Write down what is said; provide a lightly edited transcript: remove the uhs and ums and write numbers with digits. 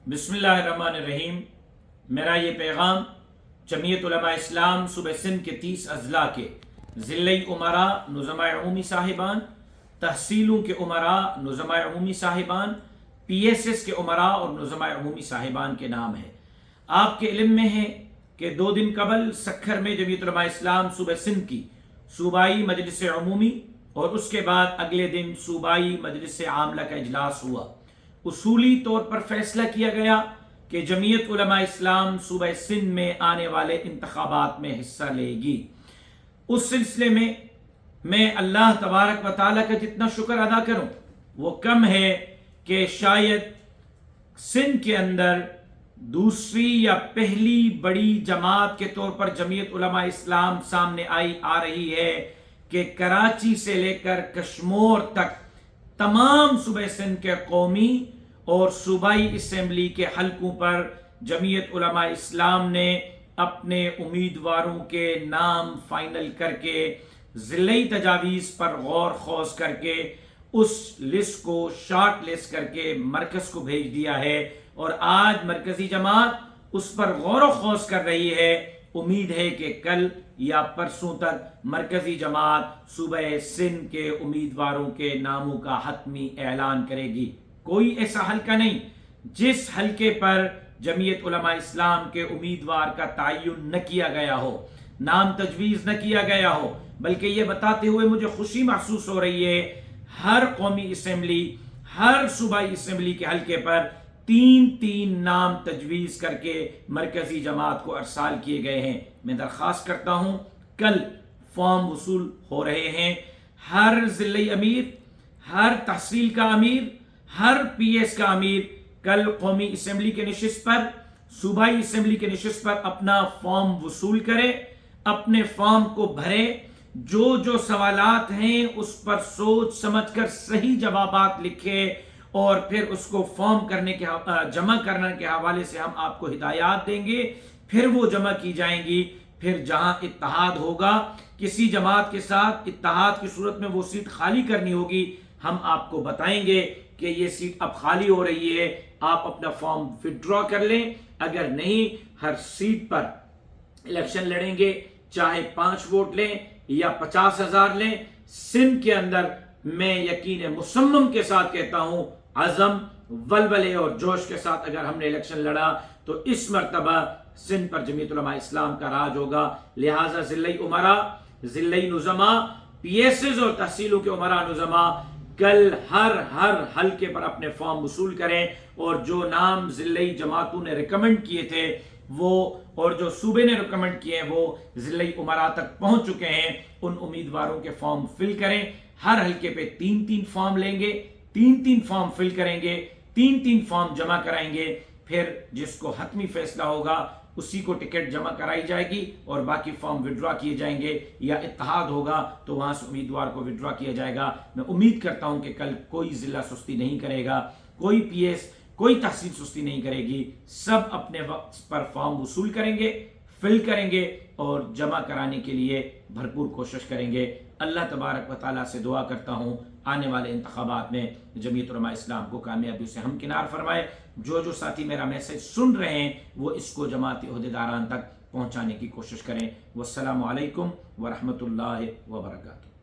بسم اللہ الرحمن الرحیم۔ میرا یہ پیغام جمعیت علماء اسلام صوبہ سندھ کے 30 اضلاع کے ضلعی امراء نظماء عمومی صاحبان، تحصیلوں کے امراء نظماء عمومی صاحبان، پی ایس ایس کے امراء اور نظماء عمومی صاحبان کے نام ہے۔ آپ کے علم میں ہے کہ 2 دن قبل سکھر میں جمعیت علماء اسلام صوبہ سندھ کی صوبائی مجلس عمومی اور اس کے بعد اگلے دن صوبائی مجلس عاملہ کا اجلاس ہوا۔ اصولی طور پر فیصلہ کیا گیا کہ جمعیت علماء اسلام صوبہ سندھ میں آنے والے انتخابات میں حصہ لے گی۔ اس سلسلے میں اللہ تبارک و تعالیٰ کا جتنا شکر ادا کروں وہ کم ہے کہ شاید سندھ کے اندر دوسری یا پہلی بڑی جماعت کے طور پر جمعیت علماء اسلام سامنے آ رہی ہے کہ کراچی سے لے کر کشمور تک تمام صوبہ سندھ کے قومی اور صوبائی اسمبلی کے حلقوں پر جمعیت علماء اسلام نے اپنے امیدواروں کے نام فائنل کر کے ضلعی تجاویز پر غور خوض کر کے اس لسٹ کو شارٹ لسٹ کر کے مرکز کو بھیج دیا ہے، اور آج مرکزی جماعت اس پر غور و خوض کر رہی ہے۔ امید ہے کہ کل یا پرسوں تک مرکزی جماعت صوبہ سندھ کے امیدواروں کے ناموں کا حتمی اعلان کرے گی۔ کوئی ایسا حلقہ نہیں جس حلقے پر جمعیت علماء اسلام کے امیدوار کا تعین نہ کیا گیا ہو، نام تجویز نہ کیا گیا ہو، بلکہ یہ بتاتے ہوئے مجھے خوشی محسوس ہو رہی ہے ہر قومی اسمبلی، ہر صوبائی اسمبلی کے حلقے پر 3 نام تجویز کر کے مرکزی جماعت کو ارسال کیے گئے ہیں۔ میں درخواست کرتا ہوں کل فارم وصول ہو رہے ہیں۔ ہر ضلعی امیر، ہر تحصیل کا امیر، ہر پی ایس کا امیر کل قومی اسمبلی کے نشست پر، صوبائی اسمبلی کے نشست پر اپنا فارم وصول کرے، اپنے فارم کو بھرے، جو سوالات ہیں اس پر سوچ سمجھ کر صحیح جوابات لکھے، اور پھر اس کو فارم جمع کرنے کے حوالے سے ہم آپ کو ہدایات دیں گے، پھر وہ جمع کی جائیں گی۔ پھر جہاں اتحاد ہوگا، کسی جماعت کے ساتھ اتحاد کی صورت میں وہ سیٹ خالی کرنی ہوگی، ہم آپ کو بتائیں گے کہ یہ سیٹ اب خالی ہو رہی ہے، آپ اپنا فارم وڈرا کر لیں۔ اگر نہیں، ہر سیٹ پر الیکشن لڑیں گے، چاہے 5 ووٹ لیں یا 50,000 لیں۔ سندھ کے اندر میں یقین مصمم کے ساتھ کہتا ہوں، عزم، ولولے اور جوش کے ساتھ اگر ہم نے الیکشن لڑا تو اس مرتبہ سندھ پر جمعیت علماء اسلام کا راج ہوگا۔ لہٰذا ضلعی امراء، ضلعی نظماء، پی ایس ایس اور تحصیلوں کے امراء نظماء کل ہر حلقے پر اپنے فارم وصول کریں، اور جو نام ضلعی جماعتوں نے ریکمنڈ کیے تھے وہ، اور جو صوبے نے ریکمنڈ کیے ہیں وہ ضلعی امراء تک پہنچ چکے ہیں، ان امیدواروں کے فارم فل کریں۔ ہر حلقے پہ 3 فارم لیں گے، 3 فارم فل کریں گے، 3 فارم جمع کرائیں گے، پھر جس کو حتمی فیصلہ ہوگا اسی کو ٹکٹ جمع کرائی جائے گی اور باقی فارم وڈرا کیے جائیں گے، یا اتحاد ہوگا تو وہاں سے امیدوار کو وڈرا کیا جائے گا۔ میں امید کرتا ہوں کہ کل کوئی ضلع سستی نہیں کرے گا، کوئی پی ایس، کوئی تحصیل سستی نہیں کرے گی، سب اپنے وقت پر فارم وصول کریں گے، فل کریں گے اور جمع کرانے کے لیے بھرپور کوشش کریں گے۔ اللہ تبارک و تعالیٰ سے دعا کرتا ہوں آنے والے انتخابات میں جمعیت علماء اسلام کو کامیابی سے ہمکنار فرمائے۔ جو ساتھی میرا میسج سن رہے ہیں وہ اس کو جماعتی عہدیداران تک پہنچانے کی کوشش کریں۔ والسلام علیکم ورحمۃ اللہ وبرکاتہ۔